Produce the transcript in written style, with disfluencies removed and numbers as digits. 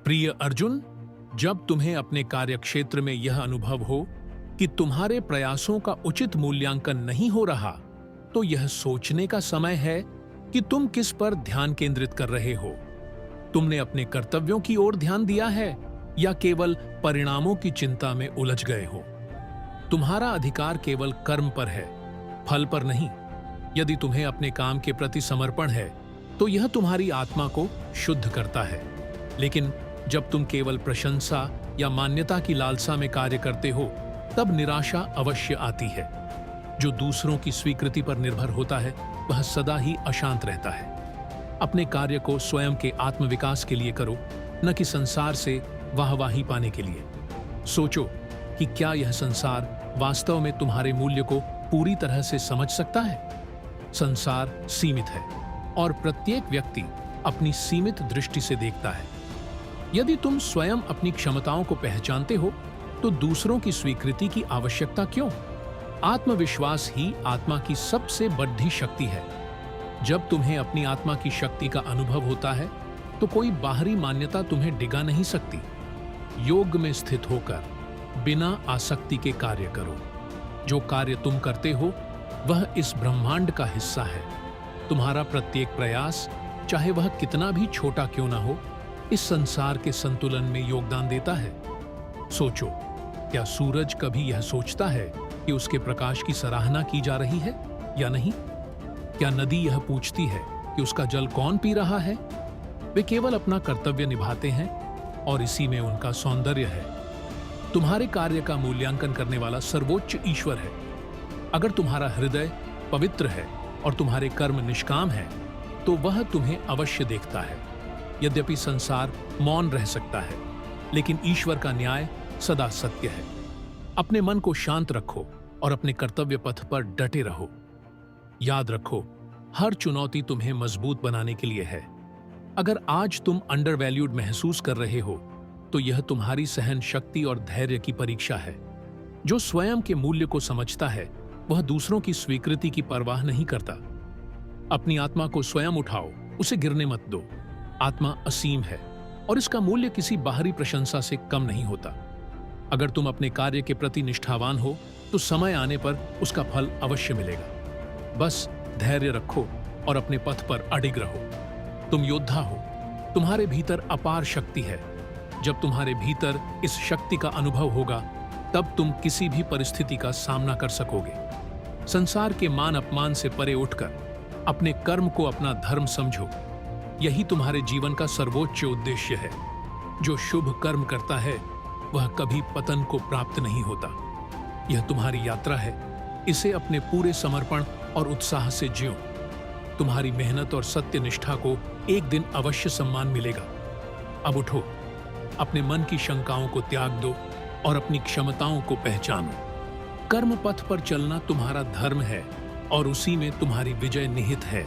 प्रिय अर्जुन, जब तुम्हें अपने कार्यक्षेत्र में यह अनुभव हो कि तुम्हारे प्रयासों का उचित मूल्यांकन नहीं हो रहा, तो यह सोचने का समय है कि तुम किस पर ध्यान केंद्रित कर रहे हो। तुमने अपने कर्तव्यों की ओर ध्यान दिया है या केवल परिणामों की चिंता में उलझ गए हो। तुम्हारा अधिकार केवल कर्म पर है, फल पर नहीं। यदि तुम्हें अपने काम के प्रति समर्पण है तो यह तुम्हारी आत्मा को शुद्ध करता है। लेकिन जब तुम केवल प्रशंसा या मान्यता की लालसा में कार्य करते हो, तब निराशा अवश्य आती है। जो दूसरों की स्वीकृति पर निर्भर होता है वह सदा ही अशांत रहता है। अपने कार्य को स्वयं के आत्मविकास के लिए करो, न कि संसार से वाहवाही पाने के लिए। सोचो कि क्या यह संसार वास्तव में तुम्हारे मूल्य को पूरी तरह से समझ सकता है। संसार सीमित है और प्रत्येक व्यक्ति अपनी सीमित दृष्टि से देखता है। यदि तुम स्वयं अपनी क्षमताओं को पहचानते हो तो दूसरों की स्वीकृति की आवश्यकता क्यों? आत्मविश्वास ही आत्मा की सबसे बड़ी शक्ति है। जब तुम्हें अपनी आत्मा की शक्ति का अनुभव होता है तो कोई बाहरी मान्यता तुम्हें डिगा नहीं सकती। योग में स्थित होकर बिना आसक्ति के कार्य करो। जो कार्य तुम करते हो वह इस ब्रह्मांड का हिस्सा है। तुम्हारा प्रत्येक प्रयास, चाहे वह कितना भी छोटा क्यों ना हो, इस संसार के संतुलन में योगदान देता है। सोचो, क्या सूरज कभी यह सोचता है कि उसके प्रकाश की सराहना की जा रही है या नहीं? क्या नदी यह पूछती है कि उसका जल कौन पी रहा है? वे केवल अपना कर्तव्य निभाते हैं और इसी में उनका सौंदर्य है। तुम्हारे कार्य का मूल्यांकन करने वाला सर्वोच्च ईश्वर है। अगर तुम्हारा हृदय पवित्र है और तुम्हारे कर्म निष्काम है तो वह तुम्हें अवश्य देखता है। यद्यपि संसार मौन रह सकता है, लेकिन ईश्वर का न्याय सदा सत्य है। अपने मन को शांत रखो और अपने कर्तव्य पथ पर डटे रहो। याद रखो, हर चुनौती तुम्हें मजबूत बनाने के लिए है। अगर आज तुम अंडरवैल्यूड महसूस कर रहे हो तो यह तुम्हारी सहन शक्ति और धैर्य की परीक्षा है। जो स्वयं के मूल्य को समझता है वह दूसरों की स्वीकृति की परवाह नहीं करता। अपनी आत्मा को स्वयं उठाओ, उसे गिरने मत दो। आत्मा असीम है और इसका मूल्य किसी बाहरी प्रशंसा से कम नहीं होता। अगर तुम अपने कार्य के प्रति निष्ठावान हो तो समय आने पर उसका फल अवश्य मिलेगा। बस धैर्य रखो और अपने पथ पर अडिग रहो। तुम योद्धा हो, तुम्हारे भीतर अपार शक्ति है। जब तुम्हारे भीतर इस शक्ति का अनुभव होगा तब तुम किसी भी परिस्थिति का सामना कर सकोगे। संसार के मान अपमान से परे उठकर अपने कर्म को अपना धर्म समझो। यही तुम्हारे जीवन का सर्वोच्च उद्देश्य है। जो शुभ कर्म करता है वह कभी पतन को प्राप्त नहीं होता। यह तुम्हारी यात्रा है, इसे अपने पूरे समर्पण और उत्साह से जियो। तुम्हारी मेहनत और सत्य निष्ठा को एक दिन अवश्य सम्मान मिलेगा। अब उठो, अपने मन की शंकाओं को त्याग दो और अपनी क्षमताओं को पहचानो। कर्म पथ पर चलना तुम्हारा धर्म है और उसी में तुम्हारी विजय निहित है।